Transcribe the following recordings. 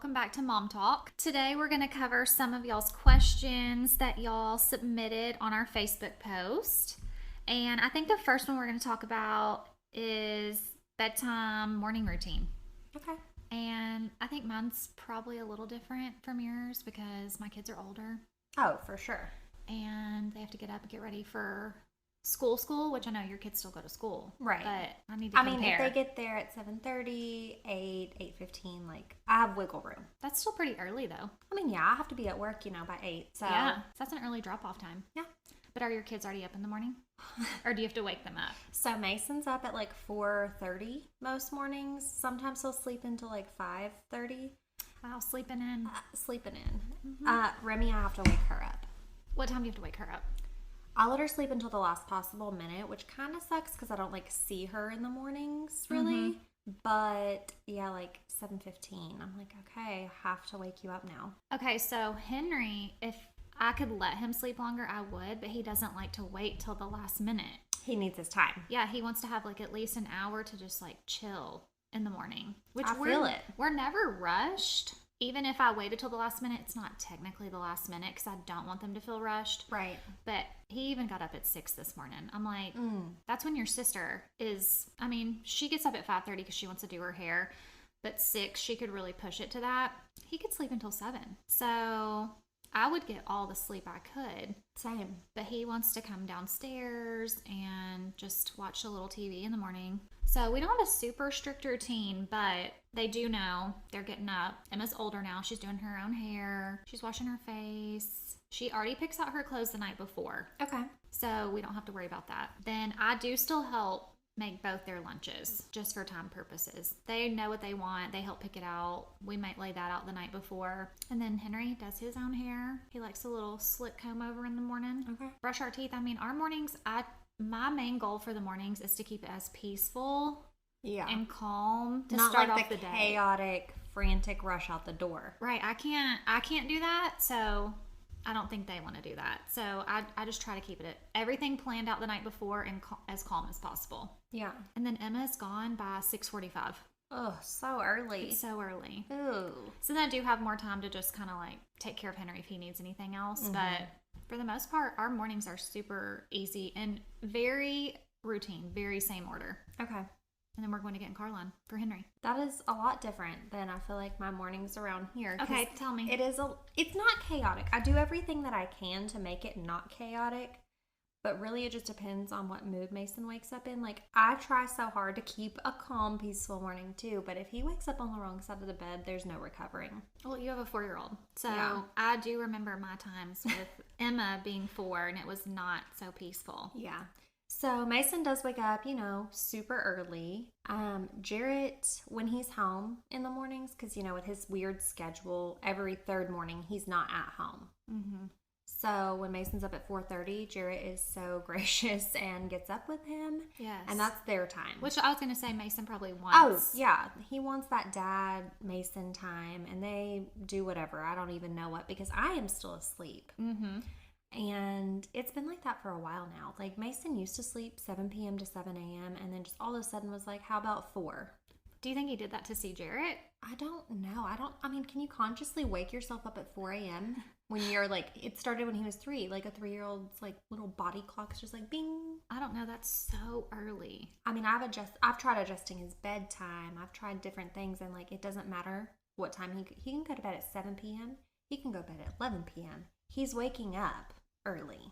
welcome back to Mom Talk. Today we're going to cover some of y'all's questions that y'all submitted on our Facebook post. And I think the first one we're going to talk about is bedtime morning routine. Okay. And I think mine's probably a little different from yours because my kids are older Oh, for sure. and they have to get up and get ready for school, which I know your kids still go to school. Right. But I need to compare. If they get there at 7:30, 8:15, like, I have wiggle room. That's still pretty early though. I have to be at work, by 8. So, Yeah, so that's an early drop-off time. Yeah. But are your kids already up in the morning? Or do you have to wake them up? So Mason's up at like 4:30 most mornings. Sometimes he'll sleep until like 5:30. Wow, sleeping in. Sleeping in. Remy, I have to wake her up. What time do you have to wake her up? I'll let her sleep until the last possible minute, which kind of sucks because I don't like see her in the mornings really. But yeah, like 7:15. I'm like, okay, I have to wake you up now. Okay, so Henry, if I could let him sleep longer, I would, but he doesn't like to wait till the last minute. He needs his time. Yeah, he wants to have like at least an hour to just like chill in the morning. Which I feel it. We're never rushed. Even if I waited till the last minute, it's not technically the last minute because I don't want them to feel rushed. Right. But he even got up at 6 this morning. I'm like, that's when your sister is, she gets up at 5:30 because she wants to do her hair. But 6, she could really push it to that. He could sleep until 7. So I would get all the sleep I could. Same. But he wants to come downstairs and just watch a little TV in the morning. So we don't have a super strict routine, but they do know they're getting up. Emma's older now. She's doing her own hair. She's washing her face. She already picks out her clothes the night before. Okay. So we don't have to worry about that. Then I do still help make both their lunches just for time purposes. They know what they want. They help pick it out. We might lay that out the night before. And then Henry does his own hair. He likes a little slick comb over in the morning. Okay. Brush our teeth. Our mornings, my main goal for the mornings is to keep it as peaceful and calm to not start like off the day. Chaotic, frantic rush out the door. Right. I can't do that. So I don't think they want to do that. So I just try to keep it everything planned out the night before and as calm as possible. Yeah. And then Emma's gone by 6:45. Oh, so early. It's so early. Ooh. So then I do have more time to just kind of like take care of Henry if he needs anything else. But for the most part, our mornings are super easy and very routine, very same order. Okay. And then we're going to get in Carline for Henry. That is a lot different than I feel like my mornings around here. Okay, tell me. It's not chaotic. I do everything that I can to make it not chaotic, but really it just depends on what mood Mason wakes up in. Like, I try so hard to keep a calm, peaceful morning too, but if he wakes up on the wrong side of the bed, there's no recovering. Well, you have a 4-year-old. So Yeah. I do remember my times with Emma being 4 and it was not so peaceful. Yeah. So Mason does wake up, super early. Jarrett, when he's home in the mornings, because, with his weird schedule, every third morning he's not at home. Mm-hmm. So when Mason's up at 4:30, Jarrett is so gracious and gets up with him. Yes. And that's their time. Which I was going to say Mason probably Oh, wants. yeah. He wants that dad Mason time, and they do whatever. I don't even know what, because I am still asleep. Mm-hmm. And it's been like that for a while now. Like, Mason used to sleep 7 p.m. to 7 a.m. and then just all of a sudden was like, how about 4? Do you think he did that to see Jarrett? I don't know. Can you consciously wake yourself up at 4 a.m. when you're like, it started when he was 3, like a 3-year-old's like little body clock's just like bing. I don't know. That's so early. I've tried adjusting his bedtime. I've tried different things, and like, it doesn't matter what time he can go to bed at 7 p.m. He can go to bed at 11 p.m. He's waking up early.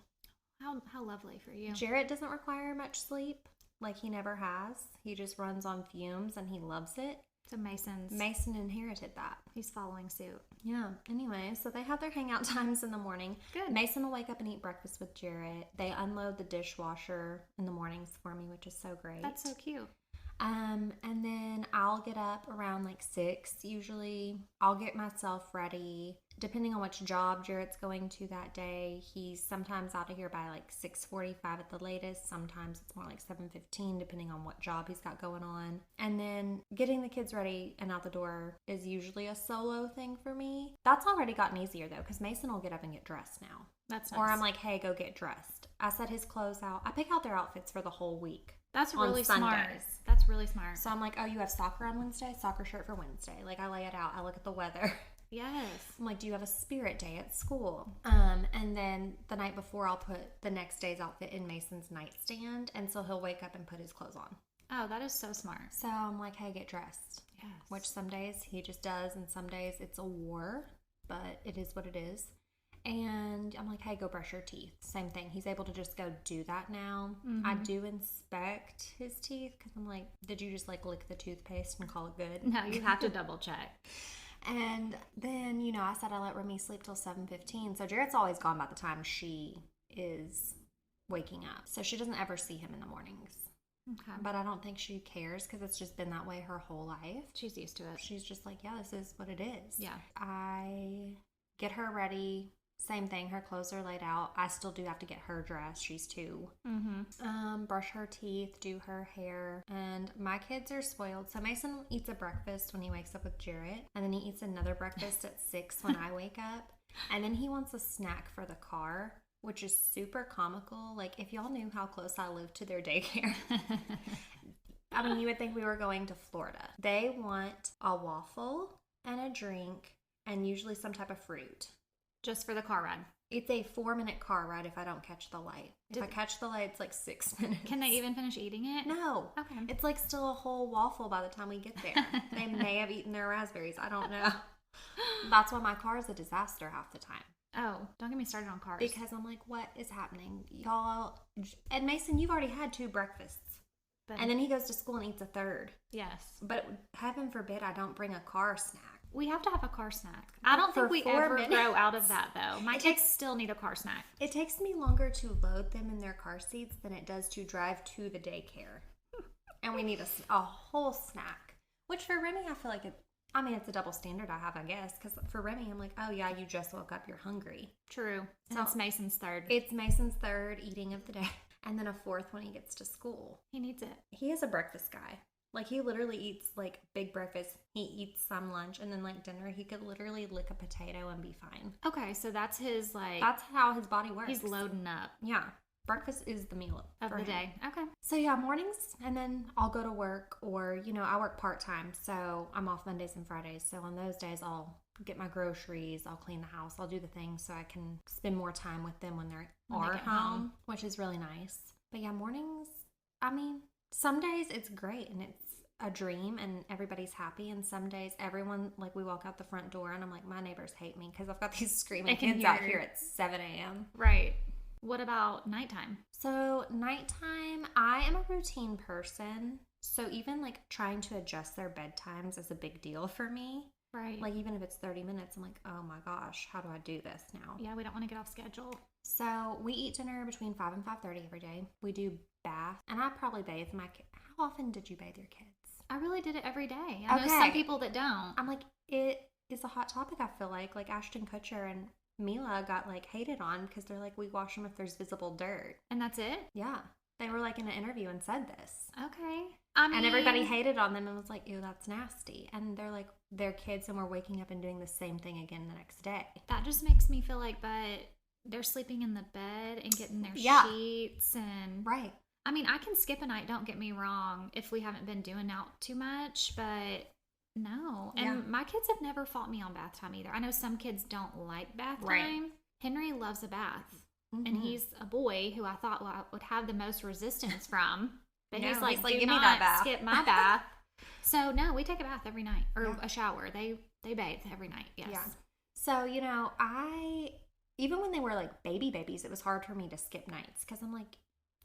How lovely for you. Jarrett doesn't require much sleep. Like, he never has. He just runs on fumes and he loves it. So Mason inherited that. He's following suit. Yeah. Anyway, so they have their hangout times in the morning. Good. Mason will wake up and eat breakfast with Jarrett. They unload the dishwasher in the mornings for me, which is so great. That's so cute. And then I'll get up around like 6 usually. I'll get myself ready. Depending on which job Jarrett's going to that day, he's sometimes out of here by like 6:45 at the latest. Sometimes it's more like 7:15, depending on what job he's got going on. And then getting the kids ready and out the door is usually a solo thing for me. That's already gotten easier though, because Mason will get up and get dressed now. That's nice. Or I'm like, hey, go get dressed. I set his clothes out. I pick out their outfits for the whole week. That's on really smart. Sundays. That's really smart. So I'm like, oh, you have soccer on Wednesday? Soccer shirt for Wednesday. Like, I lay it out. I look at the weather. Yes. I'm like, do you have a spirit day at school? And then the night before, I'll put the next day's outfit in Mason's nightstand. And so he'll wake up and put his clothes on. Oh, that is so smart. So I'm like, hey, get dressed. Yes. Which some days he just does, and some days it's a war, but it is what it is. And I'm like, hey, go brush your teeth. Same thing. He's able to just go do that now. Mm-hmm. I do inspect his teeth because I'm like, did you just like lick the toothpaste and call it good? No, you have to double check. And then, you know, I said I let Remy sleep till 7:15. So Jarrett's always gone by the time she is waking up. So she doesn't ever see him in the mornings. Okay. But I don't think she cares because it's just been that way her whole life. She's used to it. She's just like, yeah, this is what it is. Yeah. I get her ready. Same thing. Her clothes are laid out. I still do have to get her dressed. She's 2. Mm-hmm. Brush her teeth, do her hair. And my kids are spoiled. So Mason eats a breakfast when he wakes up with Jarrett. And then he eats another breakfast at 6 when I wake up. And then he wants a snack for the car, which is super comical. Like, if y'all knew how close I live to their daycare. I mean, you would think we were going to Florida. They want a waffle and a drink and usually some type of fruit. Just for the car ride. It's a 4-minute car ride if I don't catch the light. If I catch the light, it's like 6 minutes. Can they even finish eating it? No. Okay. It's like still a whole waffle by the time we get there. They may have eaten their raspberries. I don't know. That's why my car is a disaster half the time. Oh, don't get me started on cars. Because I'm like, what is happening? Y'all. And Mason, you've already had 2 breakfasts. But, And then he goes to school and eats a 3rd. yes. But heaven forbid I don't bring a car snack. We have to have a car snack. I don't For think we 4 ever minutes. grow out of that, though. My It kids takes- still need a car snack. It takes me longer to load them in their car seats than it does to drive to the daycare. And we need a whole snack. Which for Remy, I feel like it's a double standard I have, I guess. Because for Remy, I'm like, oh yeah, you just woke up, you're hungry. True. And So- it's Mason's 3rd. It's Mason's 3rd eating of the day. And then a 4th when he gets to school. He needs it. He is a breakfast guy. Like, he literally eats, like, big breakfast. He eats some lunch. And then, like, dinner, he could literally lick a potato and be fine. Okay, so that's his, like, That's how his body works. he's loading up Yeah. Breakfast is the meal of for the him. day. Okay. So, yeah, mornings. And then I'll go to work. Or, you know, I work part-time. So, I'm off Mondays and Fridays. So, on those days, I'll get my groceries. I'll clean the house. I'll do the things so I can spend more time with them when they are get home, home. which is really nice. But, yeah, mornings, I mean, some days it's great and it's a dream and everybody's happy, and some days everyone, like, we walk out the front door and I'm like, my neighbors hate me because I've got these screaming They can kids out hear. here at 7 a.m. Right. What about nighttime? So nighttime, I am a routine person, so even like trying to adjust their bedtimes is a big deal for me. Right. Like, even if it's 30 minutes, I'm like, oh my gosh, how do I do this now? Yeah, we don't want to get off schedule. So we eat dinner between 5 and 5:30 every day. We do bath, and I probably bathe my kids. How often did you bathe your kids? I really did it every day. I know Okay. some people that don't. I'm like, it is a hot topic, I feel like. Like, Ashton Kutcher and Mila got, like, hated on because they're like, we wash them if there's visible dirt. And that's it? Yeah. They were, like, in an interview and said this. Okay. I mean, And everybody hated on them and was like, ew, that's nasty. And they're like, they're kids and we're waking up and doing the same thing again the next day. that just makes me feel like, but they're sleeping in the bed and getting their Yeah. sheets. And Right. I mean, I can skip a night, don't get me wrong, if we haven't been doing out too much, but no. And Yeah. my kids have never fought me on bath time either. I know some kids don't like bath Right. time. Henry loves a bath. And Mhm. he's a boy who I thought I would have the most resistance from. But No, he's like, do "Give me not that bath." skip my bath. So no, we take a bath every night or Yeah. a shower. They bathe every night. Yes. Yeah. So, you know, even when they were like babies, it was hard for me to skip nights because I'm like,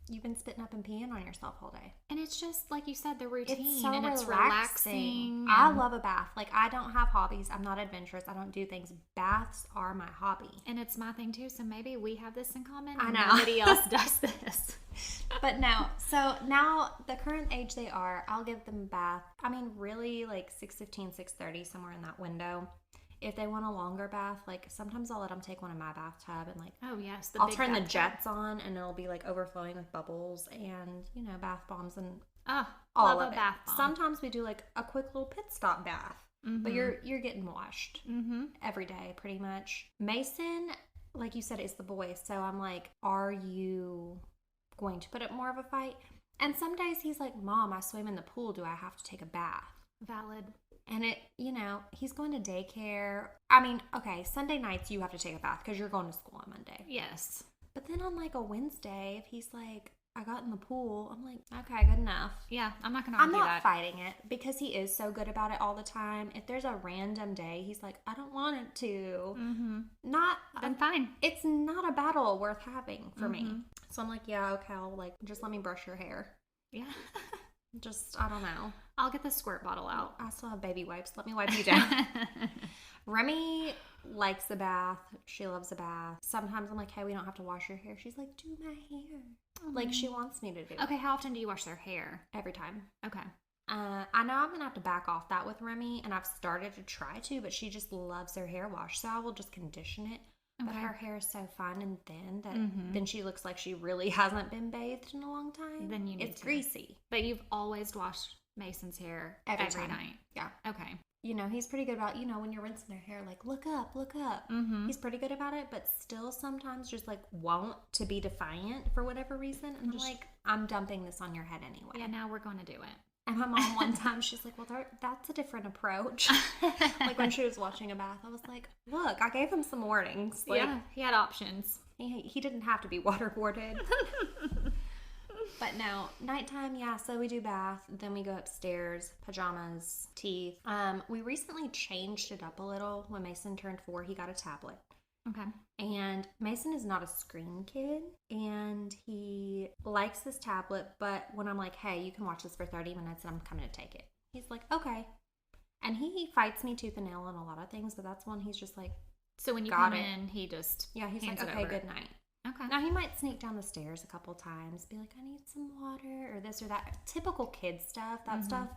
you've been spitting up and peeing on yourself all day. And it's just like you said, the routine It's so and it's relaxing. relaxing. I and- love a bath. Like, I don't have hobbies. I'm not adventurous. I don't do things. Baths are my hobby. And it's my thing too, so maybe we have this in common. I and know. Nobody else does this. But no, so now the current age they are, I'll give them a bath. I mean, really, like 6:15, 6:30, somewhere in that window. If they want a longer bath, like, sometimes I'll let them take one in my bathtub and, like, Oh yes, I'll big turn the bathtub. jets on and it'll be like overflowing with bubbles and, you know, bath bombs and Oh, all love of a it. bath bomb. Sometimes we do like a quick little pit stop bath, but you're getting washed every day pretty much. Mason, like you said, is the boy, so I'm like, are you going to put up more of a fight? And some days he's like, Mom, I swim in the pool. Do I have to take a bath? Valid. And he's going to daycare. I mean, okay, Sunday nights you have to take a bath because you're going to school on Monday. Yes. But then on like a Wednesday, if he's like, I got in the pool, I'm like, okay, good enough. Yeah, I'm not going to argue I'm not that. fighting it because he is so good about it all the time. If there's a random day, he's like, I don't want it to. Mm-hmm. Then fine. It's not a battle worth having for me. So I'm like, yeah, okay, I'll like, just let me brush your hair. Yeah. Just, I don't know. I'll get the squirt bottle out. I still have baby wipes. Let me wipe you down. Remy likes a bath. She loves a bath. Sometimes I'm like, hey, we don't have to wash your hair. She's like, do my hair. Like, she wants me to do. Okay, how often do you wash their hair? Every time. Okay. I know I'm going to have to back off that with Remy, and I've started to try to, but she just loves her hair wash, so I will just condition it. Okay. But her hair is so fine and thin that then she looks like she really hasn't been bathed in a long time. Then you need It's to. greasy. But you've always washed Mason's hair every time. night. Yeah. Okay. He's pretty good about, when you're rinsing their hair, like, look up, look up. Mm-hmm. He's pretty good about it, but still sometimes just, like, won't to be defiant for whatever reason. And I'm like, I'm dumping this on your head anyway. Yeah, now we're going to do it. And my mom one time, she's like, well, that's a different approach. Like, when she was watching a bath, I was like, look, I gave him some warnings. Like, yeah, he had options. He didn't have to be waterboarded. But no, nighttime, yeah, so we do bath, then we go upstairs, pajamas, teeth. We recently changed it up a little. When Mason turned 4, he got a tablet. Okay. And Mason is not a screen kid, and he likes this tablet, but when I'm like, hey, you can watch this for 30 minutes and I'm coming to take it, he's like, okay. And he fights me tooth and nail on a lot of things, but that's one he's just like, so when you got come it. in, he just Yeah, he's hands like, it okay, over. good night. Okay. Now he might sneak down the stairs a couple times, be like, I need some water or this or that. Typical kid stuff, that stuff.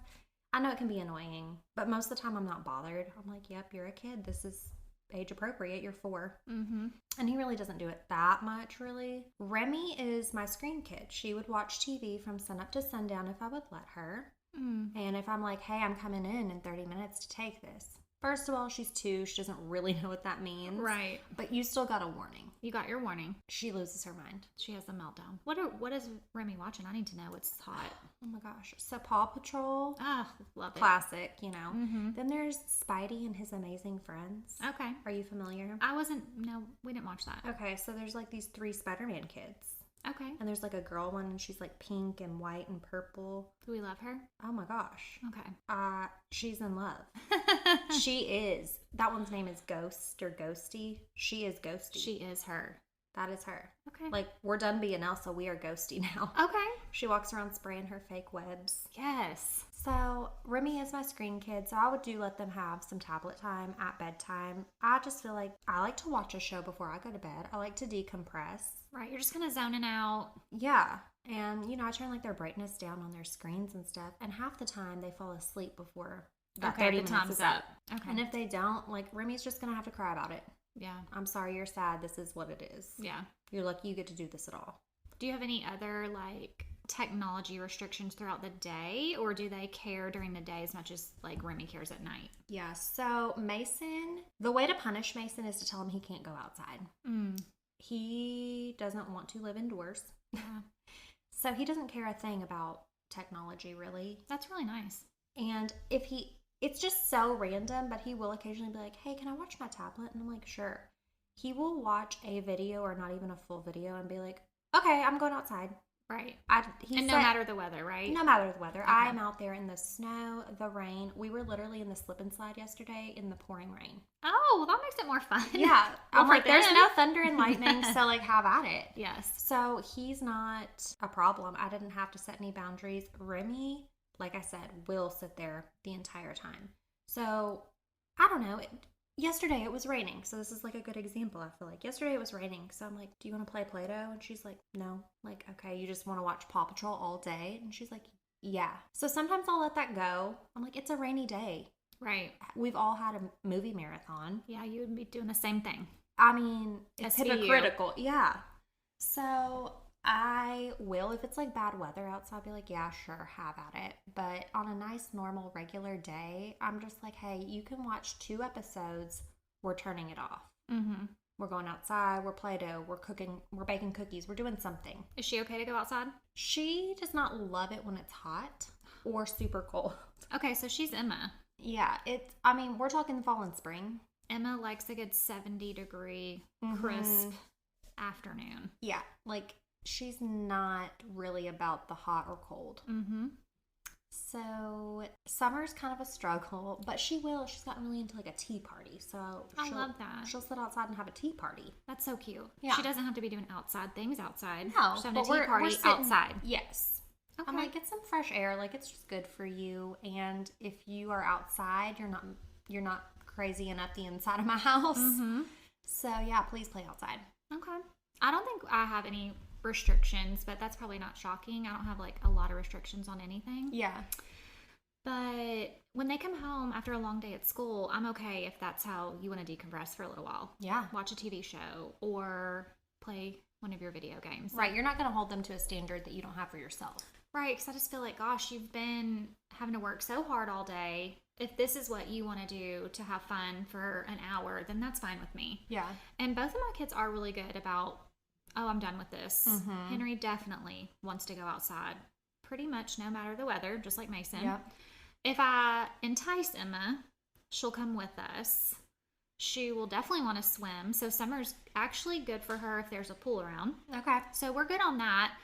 I know it can be annoying, but most of the time I'm not bothered. I'm like, yep, you're a kid. This is age appropriate. You're 4. Mm-hmm. And he really doesn't do it that much, really. Remy is my screen kid. She would watch TV from sunup to sundown if I would let her. And if I'm like, hey, I'm coming in 30 minutes to take this. First of all, she's 2. She doesn't really know what that means. Right. But you still got a warning. You got your warning. She loses her mind. She has a meltdown. What is Remy watching? I need to know. It's hot. Oh my gosh. So Paw Patrol. Ah, love it. Classic, Mm-hmm. Then there's Spidey and His Amazing Friends. Okay. Are you familiar? No, we didn't watch that. Okay, so there's like these 3 Spider-Man kids. Okay. And there's like a girl one, and she's like pink and white and purple. Do we love her? Oh my gosh. Okay. She's in love. She is. That one's name is Ghost or Ghosty. She is Ghosty. She is her. That is her. Okay. Like, we're done being Elsa. We are Ghosty now. Okay. She walks around spraying her fake webs. Yes. So, Remy is my screen kid, so I would let them have some tablet time at bedtime. I just feel like I like to watch a show before I go to bed. I like to decompress. Right. You're just kind of zoning out. Yeah. And, I turn like their brightness down on their screens and stuff. And half the time they fall asleep before that 30 minutes time's is up. Okay. And if they don't, like, Remy's just going to have to cry about it. Yeah. I'm sorry you're sad. This is what it is. Yeah. You're lucky you get to do this at all. Do you have any other like technology restrictions throughout the day, or do they care during the day as much as like Remy cares at night? Yeah. So Mason, the way to punish Mason is to tell him he can't go outside. He doesn't want to live indoors. Yeah. So he doesn't care a thing about technology, really. That's really nice. And it's just so random, but he will occasionally be like, hey, can I watch my tablet? And I'm like, sure. He will watch a video or not even a full video and be like, okay, I'm going outside. Right. No matter the weather, right? No matter the weather. Okay. I'm out there in the snow, the rain. We were literally in the slip and slide yesterday in the pouring rain. Oh, well, that makes it more fun. Yeah. Well, I'm like, for there's them. no thunder and lightning, so like have at it. Yes. So he's not a problem. I didn't have to set any boundaries. Remy, like I said, will sit there the entire time. So I don't know. Yesterday it was raining, so this is like a good example. I feel like yesterday it was raining, so I'm like, do you want to play Play-Doh? And she's like, no. Like, okay, you just want to watch Paw Patrol all day? And she's like, yeah. So sometimes I'll let that go. I'm like, it's a rainy day. Right. We've all had a movie marathon. Yeah, you would be doing the same thing. I mean, it's SVU. hypocritical. Yeah. So I will, if it's like bad weather outside, I'll be like, yeah, sure, have at it. But on a nice, normal, regular day, I'm just like, hey, you can watch 2 episodes. We're turning it off. Mm-hmm. We're going outside, we're Play-Doh, we're cooking, we're baking cookies, we're doing something. Is she okay to go outside? She does not love it when it's hot or super cold. Okay, so she's Emma. Yeah, I mean, we're talking fall and spring. Emma likes a good 70-degree crisp afternoon. Yeah, like she's not really about the hot or cold. Mm-hmm. So summer's kind of a struggle, but she's gotten really into like a tea party. So I love that. She'll sit outside and have a tea party. That's so cute. Yeah. She doesn't have to be doing outside things outside. No, She's having a but tea party sitting outside. Yes. Okay. I'm like, get some fresh air. Like, it's just good for you. And if you are outside, you're not crazying up the inside of my house. Mm-hmm. So yeah, please play outside. Okay. I don't think I have any restrictions, but that's probably not shocking. I don't have like a lot of restrictions on anything. Yeah. But when they come home after a long day at school, I'm okay if that's how you want to decompress for a little while. Yeah. Watch a TV show or play one of your video games. Right. You're not going to hold them to a standard that you don't have for yourself. Right. Because I just feel like, gosh, you've been having to work so hard all day. If this is what you want to do to have fun for an hour, then that's fine with me. Yeah. And both of my kids are really good about, oh, I'm done with this. Mm-hmm. Henry definitely wants to go outside pretty much no matter the weather, just like Mason. Yep. If I entice Emma, she'll come with us. She will definitely want to swim. So summer's actually good for her if there's a pool around. Okay. So we're good on that.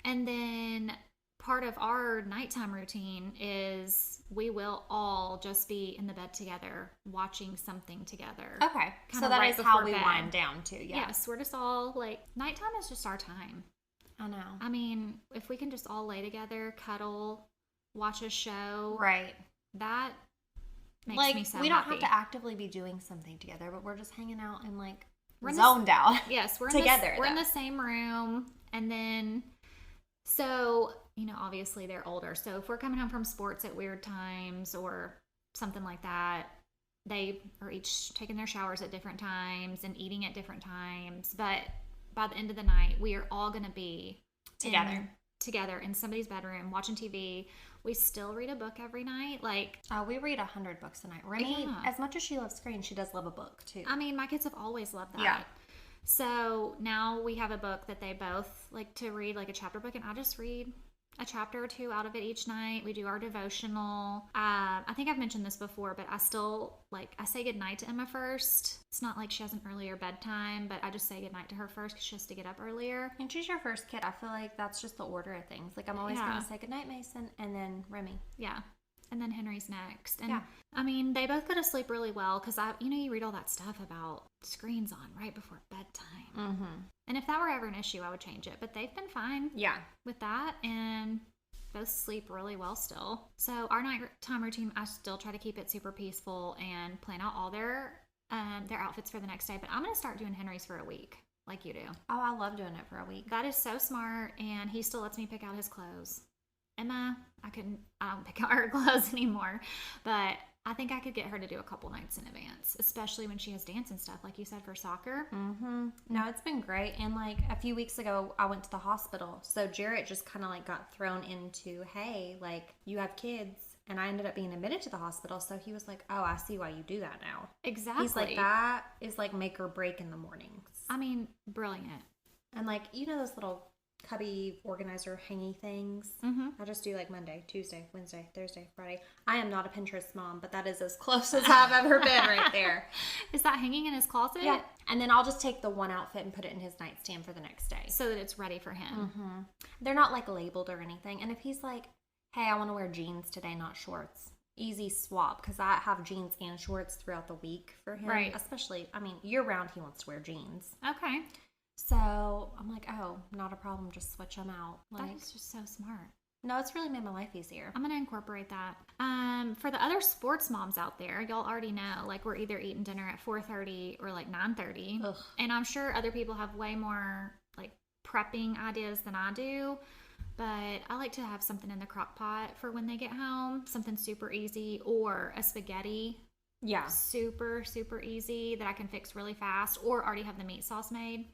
And then part of our nighttime routine is we will all just be in the bed together watching something together. Okay. Kinda So that right is how before we bed. wind down too. Yeah. Yes, we're just all like, nighttime is just our time. I know. I mean, if we can just all lay together, cuddle, watch a show, Right. that makes Like, me so we don't happy. have to actively be doing something together, but we're just hanging out and like We're in zoned out. Yes, we're together. We're in though. the same room, and then so obviously they're older. So if we're coming home from sports at weird times or something like that, they are each taking their showers at different times and eating at different times. But by the end of the night, we are all going to be together in somebody's bedroom watching TV. We still read a book every night. Like, we read 100 books a night. Remy, Yeah. as much as she loves screens, she does love a book too. I mean, my kids have always loved that. Yeah. So now we have a book that they both like to read, like a chapter book, and I just read a chapter or two out of it each night. We do our devotional. I think I've mentioned this before, but I still I say goodnight to Emma first. It's not like she has an earlier bedtime, but I just say goodnight to her first because she has to get up earlier. And she's your first kid. I feel like that's just the order of things. Like, I'm always Yeah. going to say goodnight, Mason, and then Remy. Yeah. And then Henry's next. And Yeah. I mean, they both go to sleep really well because you read all that stuff about screens on right before bedtime. Mm-hmm. And if that were ever an issue, I would change it. But they've been fine Yeah. with that and both sleep really well still. So our nighttime routine, I still try to keep it super peaceful and plan out all their outfits for the next day. But I'm going to start doing Henry's for a week like you do. Oh, I love doing it for a week. That is so smart, and he still lets me pick out his clothes. Emma, I don't pick out her clothes anymore, but I think I could get her to do a couple nights in advance, especially when she has dance and stuff, like you said, for soccer. Mm-hmm. No, it's been great. And like a few weeks ago, I went to the hospital. So Jarrett just kind of like got thrown into, hey, like, you have kids. And I ended up being admitted to the hospital. So he was like, oh, I see why you do that now. Exactly. He's like, that is like make or break in the mornings. I mean, brilliant. And like, those little cubby organizer hangy things. Mm-hmm. I just do like Monday, Tuesday, Wednesday, Thursday, Friday. I am not a Pinterest mom, but that is as close as I've ever been right there. Is that hanging in his closet? Yeah. And then I'll just take the one outfit and put it in his nightstand for the next day. So that it's ready for him. Mm-hmm. They're not like labeled or anything. And if he's like, hey, I want to wear jeans today, not shorts. Easy swap, because I have jeans and shorts throughout the week for him. Right. Especially, year round he wants to wear jeans. Okay. So I'm like, oh, not a problem. Just switch them out. That is just so smart. No, it's really made my life easier. I'm going to incorporate that. For the other sports moms out there, y'all already know, like, we're either eating dinner at 4:30 or like 9:30. Ugh. And I'm sure other people have way more like prepping ideas than I do. But I like to have something in the crock pot for when they get home, something super easy, or a spaghetti. Yeah. Super, super easy that I can fix really fast, or already have the meat sauce made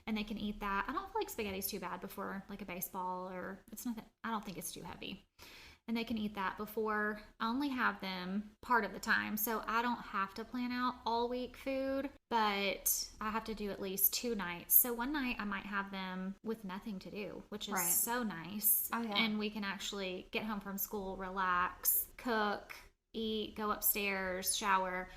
and they can eat that. I don't feel like spaghetti's too bad before like a baseball, or it's not that, I don't think it's too heavy. and they can eat that before. I only have them part of the time, so I don't have to plan out all week food, but I have to do at least 2 nights. So one night I might have them with nothing to do, which is Right. so nice. Oh, yeah. And we can actually get home from school, relax, cook, eat, go upstairs, shower.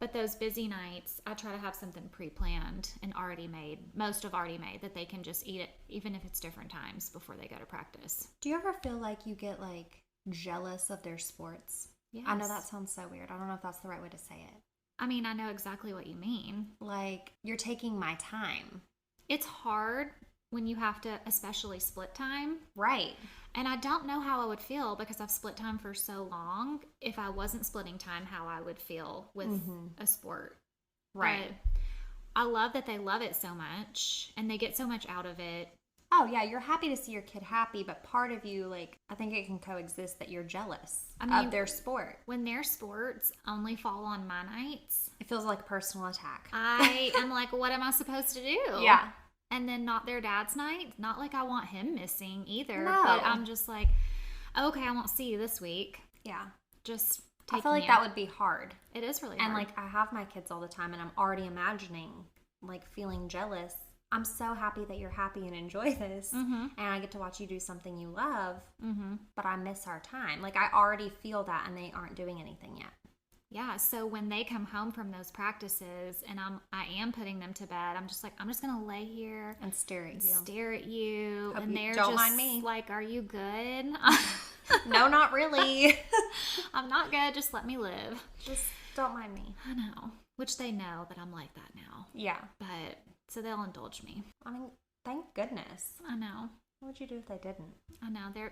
But those busy nights, I try to have something pre-planned and already made. Most of already made that they can just eat it, even if it's different times before they go to practice. Do you ever feel like you get like jealous of their sports? Yes. I know that sounds so weird. I don't know if that's the right way to say it. I mean, I know exactly what you mean. Like, you're taking my time. It's hard when you have to, especially split time. Right. And I don't know how I would feel because I've split time for so long. If I wasn't splitting time, how I would feel with a sport. Right. But I love that they love it so much and they get so much out of it. Oh, yeah, you're happy to see your kid happy, but part of you, like, I think it can coexist that you're jealous of their sport. When their sports only fall on my nights, It feels like a personal attack. I am like, what am I supposed to do? Yeah. And then not their dad's night. Not like I want him missing either. No. But I'm just like, okay, I won't see you this week. Yeah. Just I take feel like me that out. would be hard. It is really And, hard. like, I have my kids all the time, and I'm already imagining, like, feeling jealous. I'm so happy that you're happy and enjoy this. Mm-hmm. And I get to watch you do something you love, Mm-hmm. but I miss our time. Like, I already feel that, and they aren't doing anything yet. Yeah, so when they come home from those practices and I am putting them to bed, I'm just like, I'm just gonna lay here And stare at you. stare at you, Hope and you they're don't just mind me. like, are you good? No, not really. I'm not good, just let me live. Just don't mind me. I know, which they know that I'm like that now, Yeah. but so they'll indulge me. I mean, thank goodness. I know, What would you do if they didn't?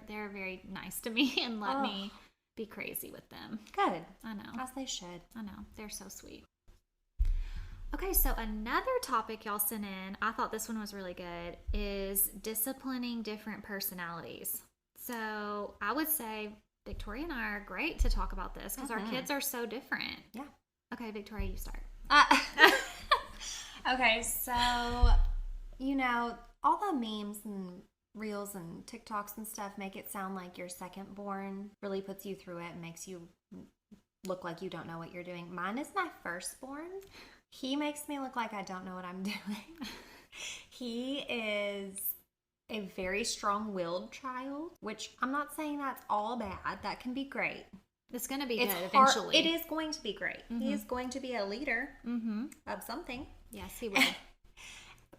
they're very nice to me and let Oh. me be crazy with them. Good. I know. As they should. I know. They're so sweet. Okay, so another topic y'all sent in, I thought this one was really good, is disciplining different personalities. So I would say Victoria and I are great to talk about this because our kids are so different. Yeah. Okay, Victoria, you start. Okay, so, all the memes and reels and TikToks and stuff make it sound like your second born really puts you through it and makes you look like you don't know what you're doing. Mine is my firstborn. He makes me look like I don't know what I'm doing. He is a very strong-willed child, which I'm not saying that's all bad. That can be great. It's going to be It's good hard- eventually. It is going to be great. He is going to be a leader Mm-hmm. of something. Yes, he will.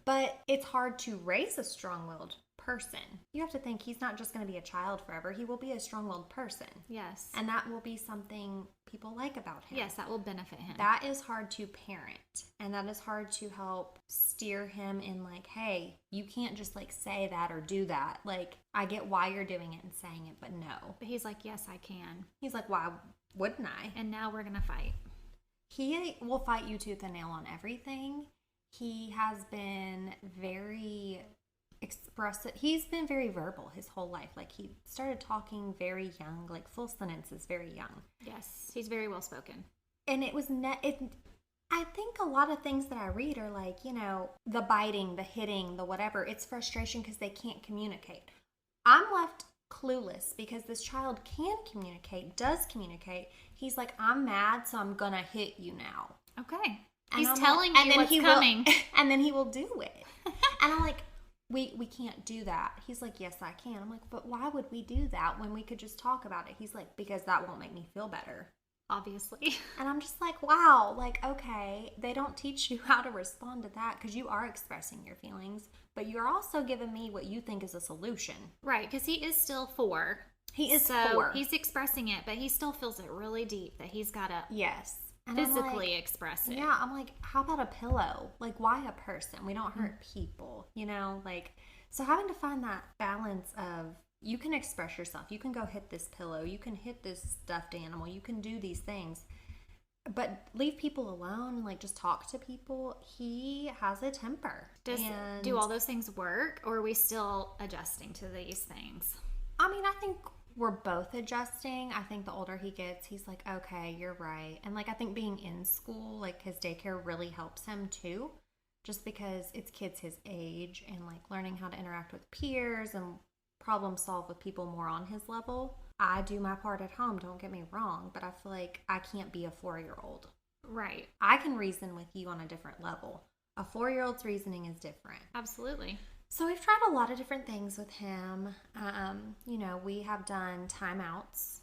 But it's hard to raise a strong-willed person. You have to think he's not just going to be a child forever. He will be a strong-willed person. Yes. And that will be something people like about him. Yes, that will benefit him. That is hard to parent. And that is hard to help steer him in like, hey, you can't just like say that or do that. Like, I get why you're doing it and saying it, but no. But he's like, yes, I can. He's like, why wouldn't I? And now we're going to fight. He will fight you tooth and nail on everything. He has been very expressive. He's been very verbal his whole life. Like, he started talking very young, like full sentences very young. Yes, he's very well spoken. And it was I think a lot of things that I read are like, the biting, the hitting, the whatever. It's frustration because they can't communicate. I'm left clueless because this child can communicate, does communicate. He's like, I'm mad, so I'm gonna hit you now. Okay. And He's I'm telling like, you what's coming. And then he will do it. And I'm like, we can't do that. He's like, yes, I can. I'm like, but why would we do that when we could just talk about it? He's like, because that won't make me feel better. Obviously. And I'm just like, wow, like, okay, they don't teach you how to respond to that because you are expressing your feelings, but you're also giving me what you think is a solution. Right, because he is still 4. He is so 4. He's expressing it, but he still feels it really deep that he's got to Yes. And I'm physically like, express it. yeah, I'm like, how about a pillow? Like, why a person? We don't hurt people, Like, so having to find that balance of you can express yourself. You can go hit this pillow. You can hit this stuffed animal. You can do these things. But leave people alone and, like, just talk to people. He has a temper. Do all those things work, or are we still adjusting to these things? I mean, I think we're both adjusting. I think the older he gets, he's like, okay, you're right. And, like, I think being in school, like, his daycare really helps him, too. Just because it's kids his age and, like, learning how to interact with peers and problem solve with people more on his level. I do my part at home, don't get me wrong, but I feel like I can't be a 4-year-old. Right. I can reason with you on a different level. A 4-year-old's reasoning is different. Absolutely. So we've tried a lot of different things with him. We have done timeouts.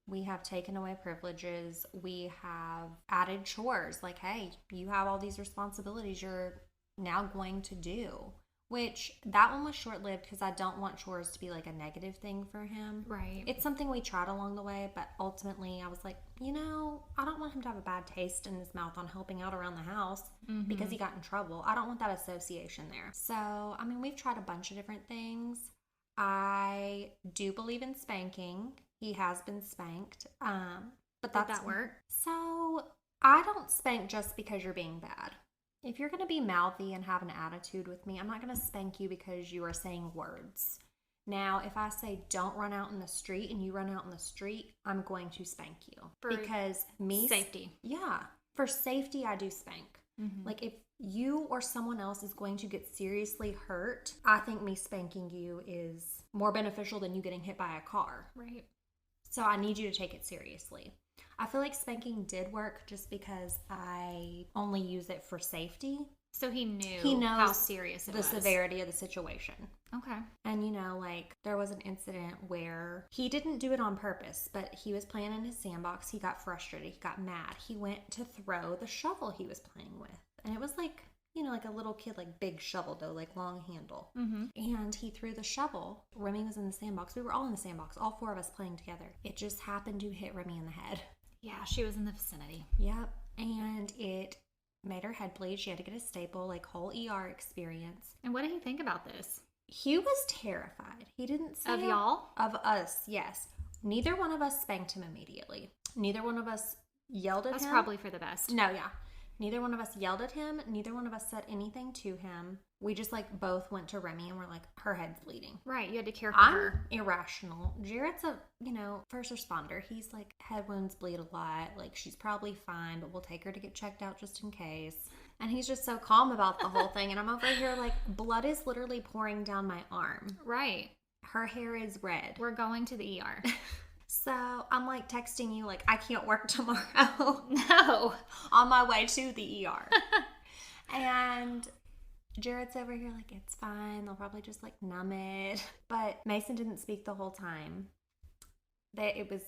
We have taken away privileges. We have added chores. Like, hey, you have all these responsibilities you're now going to do. Which, that one was short-lived because I don't want chores to be like a negative thing for him. Right. It's something we tried along the way, but ultimately I was like, I don't want him to have a bad taste in his mouth on helping out around the house because he got in trouble. I don't want that association there. So, we've tried a bunch of different things. I do believe in spanking. He has been spanked. But Did that work? So, I don't spank just because you're being bad. If you're going to be mouthy and have an attitude with me, I'm not going to spank you because you are saying words. Now, if I say don't run out in the street and you run out in the street, I'm going to spank you. Because safety. Yeah. For safety, I do spank. Mm-hmm. Like if you or someone else is going to get seriously hurt, I think me spanking you is more beneficial than you getting hit by a car. Right. So I need you to take it seriously. I feel like spanking did work just because I only use it for safety. So he knows how serious it the was. severity of the situation. Okay. And there was an incident where he didn't do it on purpose, but he was playing in his sandbox. He got frustrated. He got mad. He went to throw the shovel he was playing with. And it was like a little kid, like big shovel though, like long handle. Mm-hmm. And he threw the shovel. Remy was in the sandbox. We were all in the sandbox, all 4 of us playing together. It just happened to hit Remy in the head. Yeah, she was in the vicinity. Yep. And it made her head bleed. She had to get a staple, like whole ER experience. And what did he think about this? He was terrified. He didn't say Of y'all? Of us, yes. Neither one of us spanked him immediately. Neither one of us yelled at him. That's probably for the best. No, yeah. Neither one of us yelled at him. Neither one of us said anything to him. We just both went to Remy and were like, her head's bleeding. Right, you had to care for I'm her. irrational. Jared's a, first responder. He's like, head wounds bleed a lot. Like, she's probably fine, but we'll take her to get checked out just in case. And he's just so calm about the whole thing. And I'm over here like, blood is literally pouring down my arm. Right. Her hair is red. We're going to the ER. So I'm like texting you like, I can't work tomorrow. No. On my way to the ER. And Jared's over here like, it's fine. They'll probably just numb it. But Mason didn't speak the whole time. It was,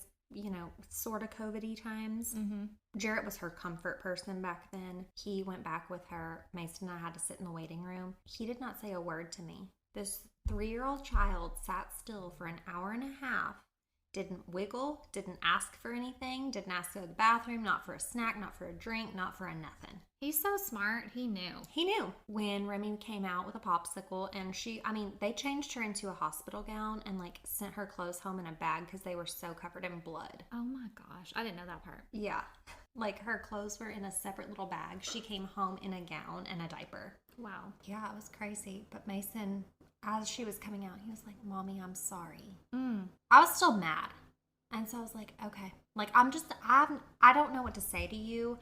sort of COVID-y times. Mm-hmm. Jared was her comfort person back then. He went back with her. Mason and I had to sit in the waiting room. He did not say a word to me. This 3-year-old child sat still for an hour and a half. Didn't wiggle, didn't ask for anything, didn't ask to go to the bathroom, not for a snack, not for a drink, not for a nothing. He's so smart. He knew. He knew. When Remy came out with a popsicle and they changed her into a hospital gown and sent her clothes home in a bag because they were so covered in blood. Oh my gosh. I didn't know that part. Yeah. Her clothes were in a separate little bag. She came home in a gown and a diaper. Wow. Yeah, it was crazy. But Mason, as she was coming out, he was like, Mommy, I'm sorry. I was still mad. And so I was like, okay. I don't know what to say to you.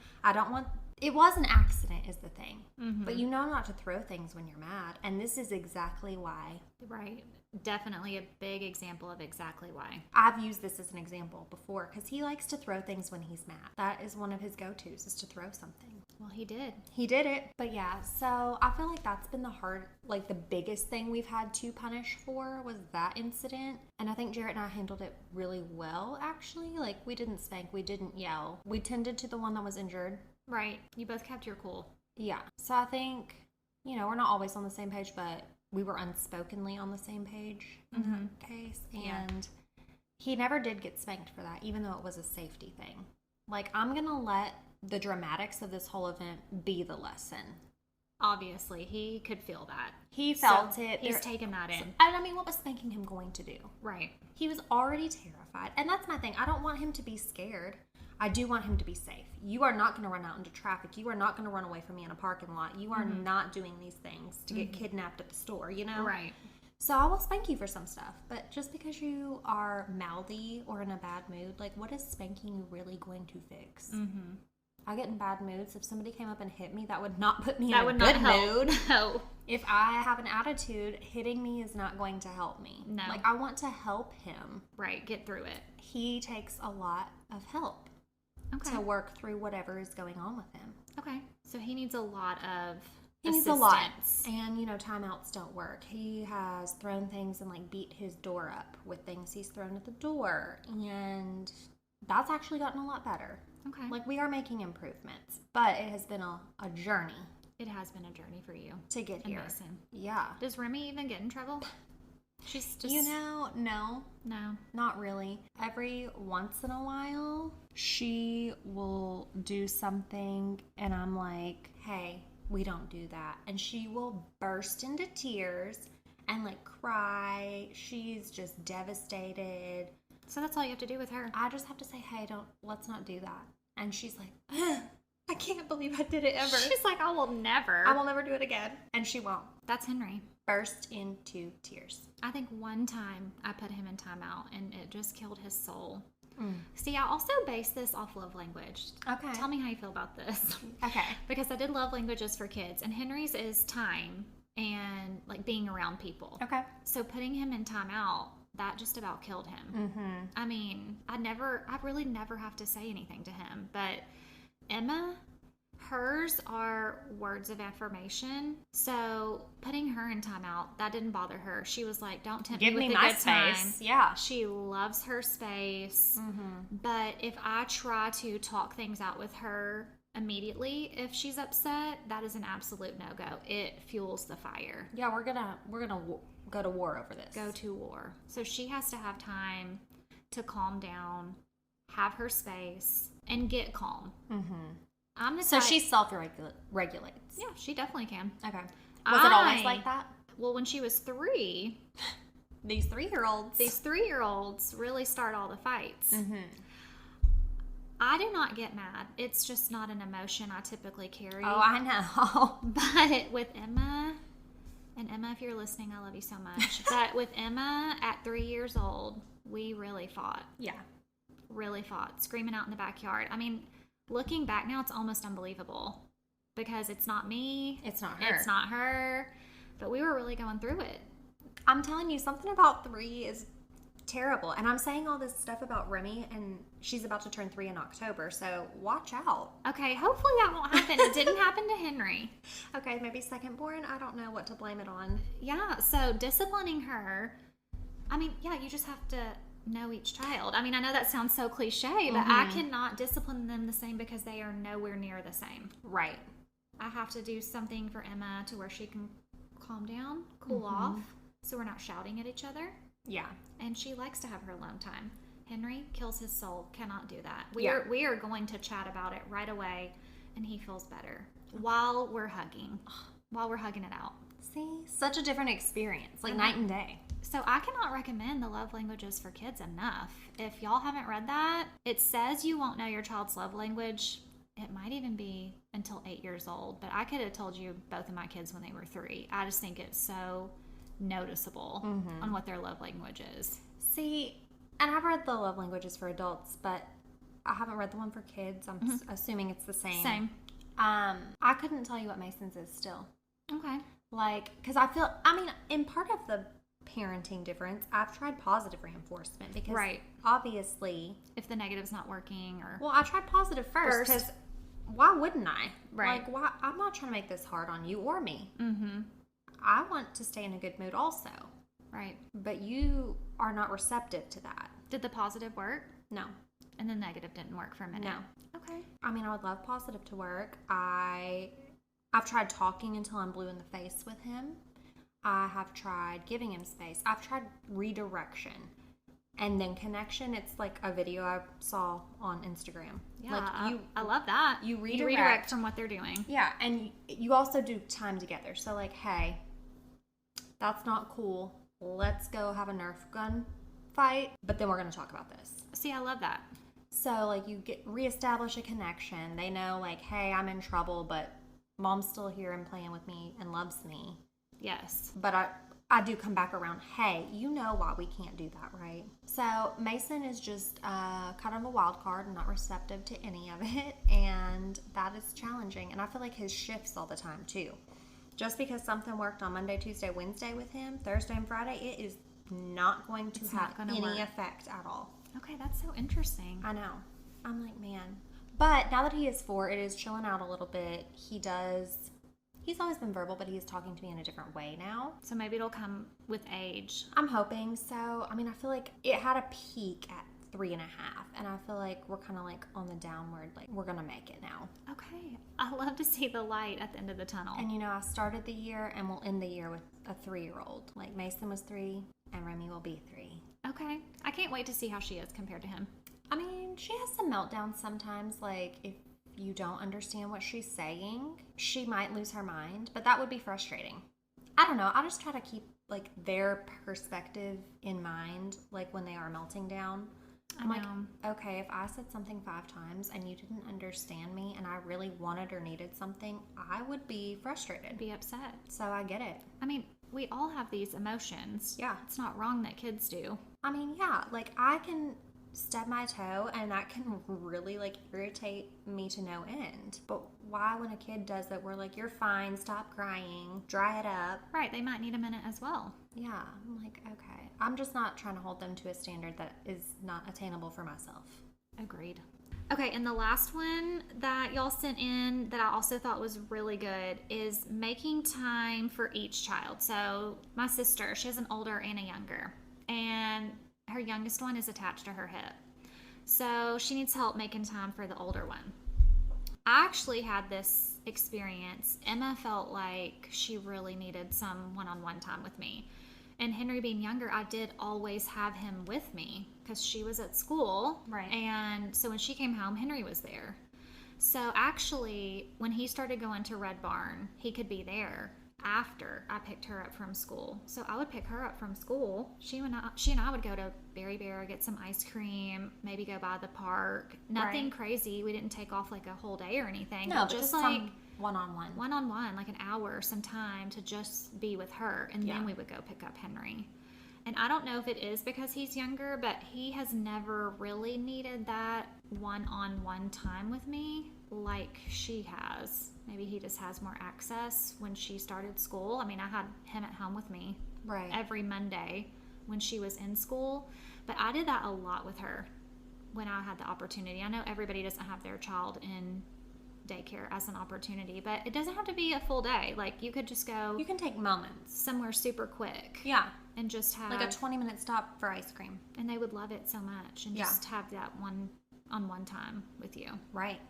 It was an accident is the thing. Mm-hmm. But you know not to throw things when you're mad. And this is exactly why. Right. Definitely a big example of exactly why. I've used this as an example before because he likes to throw things when he's mad. That is one of his go-tos, is to throw something. Well, he did. He did it. But yeah, so I feel like that's been the biggest thing we've had to punish for was that incident. And I think Jared and I handled it really well, actually. We didn't spank, we didn't yell. We tended to the one that was injured. Right. You both kept your cool. Yeah. So I think, we're not always on the same page, but we were unspokenly on the same page in that case. And he never did get spanked for that, even though it was a safety thing. I'm going to let the dramatics of this whole event be the lesson. Obviously, he could feel that. He felt it. He's taken that in. And what was spanking him going to do? Right. He was already terrified. And that's my thing. I don't want him to be scared. I do want him to be safe. You are not going to run out into traffic. You are not going to run away from me in a parking lot. You are not doing these things to get kidnapped at the store, Right. So I will spank you for some stuff. But just because you are mouthy or in a bad mood, what is spanking really going to fix? Mm-hmm. I get in bad moods. If somebody came up and hit me, that would not put me That in would a not good help. mood. No. If I have an attitude, hitting me is not going to help me. No. Like, I want to help him. Right. Get through it. He takes a lot of help Okay. to work through whatever is going on with him. Okay. So he needs a lot of He needs a lot. assistance. And, timeouts don't work. He has thrown things and, like, beat his door up with things he's thrown at the door. And that's actually gotten a lot better. Okay. Like, we are making improvements. But it has been a journey It has been a journey for you to get and here. Mason. Yeah. Does Remy even get in trouble? She's just No. no. Not really. Every once in a while, she will do something, and I'm like, hey, we don't do that. And she will burst into tears and, like, cry. She's just devastated. So that's all you have to do with her. I just have to say, hey, let's not do that. And she's like, I can't believe I did it ever. She's like, I will never. I will never do it again. And she won't. That's Henry. Burst into tears. I think one time I put him in timeout and it just killed his soul. Mm. See, I also base this off love language. Okay. Tell me how you feel about this. Okay. Because I did love languages for kids, and Henry's is time and like being around people. Okay. So putting him in timeout, that just about killed him. Mm-hmm. I mean, I really never have to say anything to him. But Emma, hers are words of affirmation. So putting her in timeout, that didn't bother her. She was like, don't tempt Give me me with a my good time. space. Yeah. She loves her space. Mm-hmm. But if I try to talk things out with her immediately, if she's upset, that is an absolute no-go. It fuels the fire. Yeah, we're gonna go to war over this. Go to war. So she has to have time to calm down, have her space, and get calm. Mm-hmm. I'm the So type- she self-regulates. yeah, she definitely can. Okay. Was it always I- like that? Well, when she was 3, These 3-year-olds. these 3-year-olds really start all the fights. Mm-hmm. I do not get mad. It's just not an emotion I typically carry. Oh, I know. But with Emma, and Emma, if you're listening, I love you so much. But with Emma at 3 years old, we really fought. Yeah. Really fought. Screaming out in the backyard. I mean, looking back now, it's almost unbelievable. Because it's not me. It's not her. It's not her. But we were really going through it. I'm telling you, something about 3 is terrible. And I'm saying all this stuff about Remy, and she's about to turn 3 in October, so watch out. Okay, hopefully that won't happen. It didn't happen to Henry. Okay, maybe second born. I don't know what to blame it on. Yeah, so disciplining her, I mean, yeah, you just have to know each child. I mean, I know that sounds so cliche, but I cannot discipline them the same because they are nowhere near the same. Right. I have to do something for Emma to where she can calm down, cool off, so we're not shouting at each other. Yeah. And she likes to have her alone time. Henry kills his soul, cannot do that. Yeah. We are going to chat about it right away, and he feels better while we're hugging it out. See? Such a different experience. Like night and day. So I cannot recommend the love languages for kids enough. If y'all haven't read that, it says you won't know your child's love language. It might even be until 8 years old, but I could have told you both of my kids when they were 3. I just think it's so noticeable on what their love language is. See, and I've read the love languages for adults, but I haven't read the one for kids. I'm assuming it's the same. Same. I couldn't tell you what Mason's is still. Okay. Like, because in part of the parenting difference, I've tried positive reinforcement because Right. obviously, If the negative's not working or... well, I tried positive first because why wouldn't I? Right. Like, why? I'm not trying to make this hard on you or me. Mm-hmm. I want to stay in a good mood also, Right. but you are not receptive to that. Did the positive work? No. And the negative didn't work for a minute? No. Okay. I mean, I would love positive to work. I've tried talking until I'm blue in the face with him. I have tried giving him space. I've tried redirection. And then connection, it's like a video I saw on Instagram. Yeah, Like I love that. you You redirect. redirect from what they're doing. Yeah, and you also do time together. So like, hey, that's not cool. Let's go have a Nerf gun fight, but then we're going to talk about this. See, I love that. So like you reestablish a connection. They know like, hey, I'm in trouble, but mom's still here and playing with me and loves me. Yes. But I do come back around, hey, you know why we can't do that, right? So Mason is just kind of a wild card and not receptive to any of it, and that is challenging. And I feel like his shifts all the time too. Just because something worked on Monday, Tuesday, Wednesday with him, Thursday and Friday, it is not going to have any effect at all. Okay, that's so interesting. I know. I'm like, man. But now that he is 4, it is chilling out a little bit. He's always been verbal, but he's talking to me in a different way now. So maybe it'll come with age. I'm hoping so. I mean, I feel like it had a peak at 3.5, and I feel like we're kind of like on the downward, like we're gonna make it now. Okay. I love to see the light at the end of the tunnel. And I started the year and we'll end the year with a 3-year-old. Like Mason was 3 and Remy will be 3. Okay. I can't wait to see how she is compared to him. I mean, she has some meltdowns sometimes, like if you don't understand what she's saying, she might lose her mind, but that would be frustrating. I don't know. I just try to keep like their perspective in mind, like when they are melting down. I'm like, okay, if I said something 5 times and you didn't understand me and I really wanted or needed something, I would be frustrated. Be upset. So I get it. I mean, we all have these emotions. Yeah. It's not wrong that kids do. I mean, yeah, like I can stub my toe and that can really like irritate me to no end. But why when a kid does that, we're like, you're fine, stop crying, dry it up. Right, they might need a minute as well. Yeah, I'm like, okay. I'm just not trying to hold them to a standard that is not attainable for myself. Agreed. Okay, and the last one that y'all sent in that I also thought was really good is making time for each child. So my sister, she has an older and a younger, and her youngest one is attached to her hip. So she needs help making time for the older one. I actually had this experience. Emma felt like she really needed some one-on-one time with me. And Henry being younger, I did always have him with me because she was at school. Right. And so when she came home, Henry was there. So actually, when he started going to Red Barn, he could be there after I picked her up from school. So I would pick her up from school. She and I would go to Berry Bear, get some ice cream, maybe go by the park. Nothing crazy. We didn't take off like a whole day or anything. No, but just like one-on-one, like an hour, some time to just be with her, and then we would go pick up Henry. And I don't know if it is because he's younger, but he has never really needed that one-on-one time with me like she has. Maybe he just has more access when she started school. I mean, I had him at home with me every Monday when she was in school, but I did that a lot with her when I had the opportunity. I know everybody doesn't have their child in daycare as an opportunity, but it doesn't have to be a full day. Like you could just go, you can take moments somewhere super quick, and just have like a 20-minute stop for ice cream, and they would love it so much, and just have that one-on-one time with you. Right.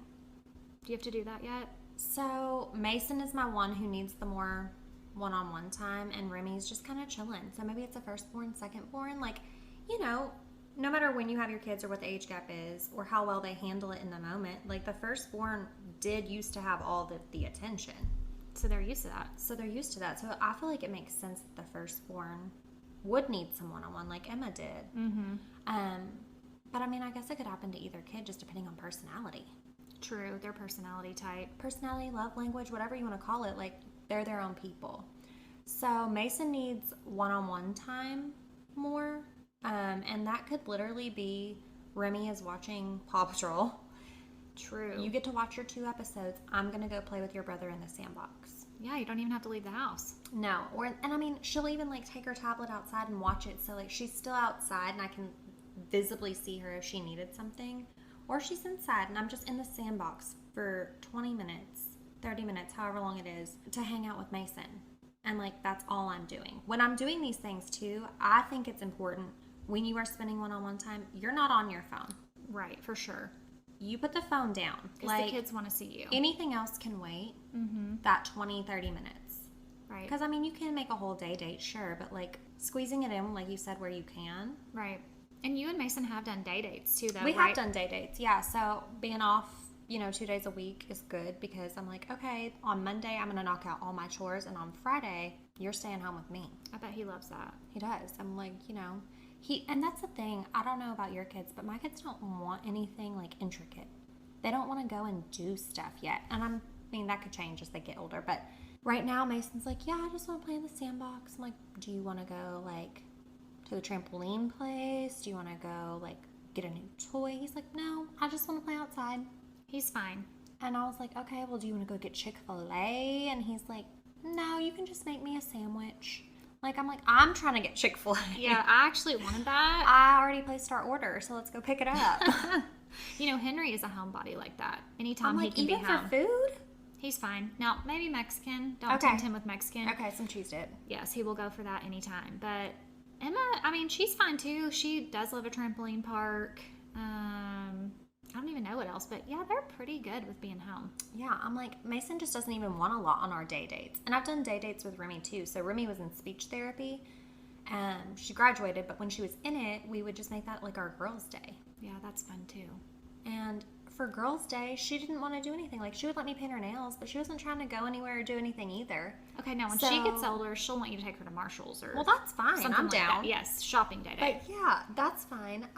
Do you have to do that yet? So Mason is my one who needs the more one-on-one time, and Remy's just kind of chilling. So maybe it's a firstborn, secondborn, like, no matter when you have your kids or what the age gap is or how well they handle it in the moment, like the firstborn did used to have all the attention. So they're used to that. So I feel like it makes sense that the firstborn would need some one-on-one like Emma did. Mm-hmm. But I mean, I guess it could happen to either kid just depending on personality. True, their personality type. Personality, love language, whatever you want to call it, like they're their own people. So Mason needs one-on-one time more. And that could literally be Remy is watching Paw Patrol. True. You get to watch your 2 episodes. I'm going to go play with your brother in the sandbox. Yeah, you don't even have to leave the house. No. And I mean, she'll even like take her tablet outside and watch it. So like she's still outside and I can visibly see her if she needed something. Or she's inside and I'm just in the sandbox for 20 minutes, 30 minutes, however long it is, to hang out with Mason. And like, that's all I'm doing. When I'm doing these things too, I think it's important when you are spending one-on-one time, you're not on your phone. Right, for sure. You put the phone down. Because the kids want to see you. Anything else can wait that 20, 30 minutes. Right. Because, I mean, you can make a whole day date, sure, but like squeezing it in, like you said, where you can. Right. And you and Mason have done day dates too, though, We have done day dates, yeah. So being off, 2 days a week is good because I'm like, okay, on Monday, I'm going to knock out all my chores, and on Friday, you're staying home with me. I bet he loves that. He does. I'm like, and that's the thing. I don't know about your kids, but my kids don't want anything like intricate. They don't want to go and do stuff yet. And that could change as they get older, but Right now, Mason's like, yeah, I just want to play in the sandbox. I'm like, do you want to go, like, to the trampoline place? Do you want to go, like, get a new toy? He's like, no, I just want to play outside. He's fine. And I was like, okay, well, do you want to go get Chick-fil-A? And he's like, no, you can just make me a sandwich. Like, I'm like, I'm trying to get Chick-fil-A. Yeah, I actually wanted that. I already placed our order, so let's go pick it up. You know, Henry is a homebody like that. Anytime I'm he like, can be even home. for food? He's fine. Now, maybe Mexican. Don't Okay. tempt him with Mexican. Okay, some cheese dip. Yes, he will go for that anytime. But Emma, I mean, she's fine too. She does love a trampoline park. I don't even know what else, but yeah, they're pretty good with being home. Yeah, I'm like, Mason just doesn't even want a lot on our day dates. And I've done day dates with Remy too. So Remy was in speech therapy. She graduated, but when she was in it, we would just make that like our girls' day. Yeah, that's fun too. And for girls' day, she didn't want to do anything. Like, she would let me paint her nails, but she wasn't trying to go anywhere or do anything either. Okay, now when she gets older, she'll want you to take her to Marshall's or Well, that's fine. something I'm like down. that. Yes, shopping day. But yeah, that's fine.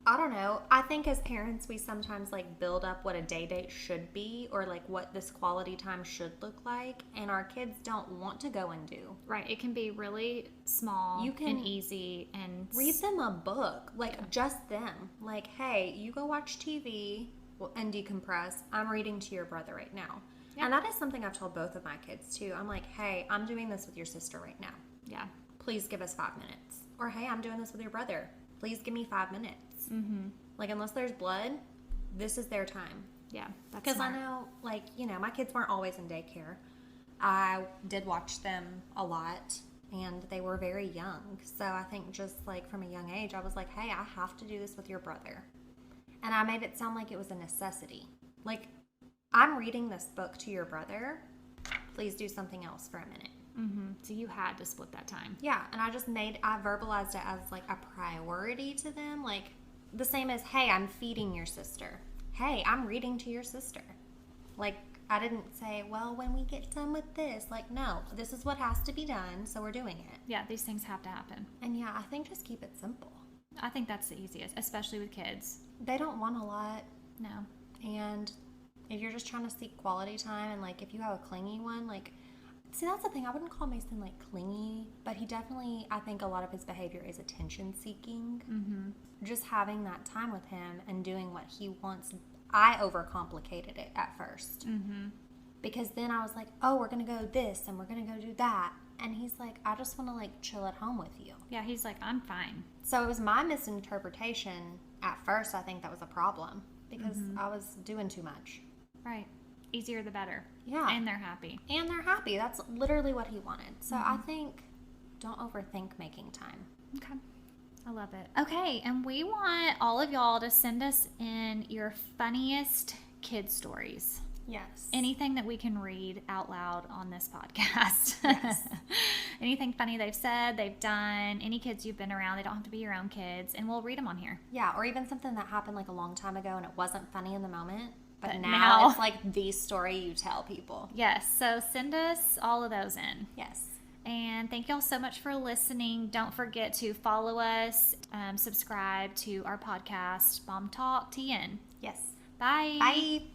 I don't know. I think as parents, we sometimes like build up what a day date should be or like what this quality time should look like. And our kids don't want to go and do. Right, it can be really small You can and easy and Read them a book, like just them. Like, hey, you go watch TV and decompress. I'm reading to your brother right now. Yeah. And that is something I've told both of my kids too. I'm like, hey, I'm doing this with your sister right now. Yeah. Please give us 5 minutes. Or hey, I'm doing this with your brother. Please give me 5 minutes. Mm-hmm. Like, unless there's blood, this is their time. Yeah, that's Because I smart. know, like, you know, my kids weren't always in daycare. I did watch them a lot, and they were very young. So I think just, like, from a young age, I was like, hey, I have to do this with your brother. And I made it sound like it was a necessity. Like, I'm reading this book to your brother. Please do something else for a minute. Mm-hmm. So you had to split that time. Yeah, and I verbalized it as, like, a priority to them. Like, the same as, hey, I'm feeding your sister. Hey, I'm reading to your sister. Like, I didn't say, well, when we get done with this. Like, no, this is what has to be done, so we're doing it. Yeah, these things have to happen. And yeah, I think just keep it simple. I think that's the easiest, especially with kids. They don't want a lot. No. And if you're just trying to seek quality time and, like, if you have a clingy one, like, see, that's the thing. I wouldn't call Mason, like, clingy, but he definitely, I think a lot of his behavior is attention seeking. Mm-hmm. Just having that time with him and doing what he wants. I overcomplicated it at first. Mm-hmm. Because then I was like, oh, we're going to go this and we're going to go do that. And he's like, I just want to, like, chill at home with you. Yeah, he's like, I'm fine. So it was my misinterpretation at first. I think that was a problem because I was doing too much. Right. Easier the better. Yeah. And they're happy. And they're happy. That's literally what he wanted. So I think don't overthink making time. Okay. I love it. Okay, and we want all of y'all to send us in your funniest kid stories. Yes. Anything that we can read out loud on this podcast. Yes. Anything funny they've said, they've done, any kids you've been around. They don't have to be your own kids, and we'll read them on here. Yeah, or even something that happened like a long time ago and it wasn't funny in the moment. But But now now- it's like the story you tell people. Yes, so send us all of those in. Yes. And thank y'all so much for listening. Don't forget to follow us, subscribe to our podcast, Mom Talk TN. Yes. Bye. Bye.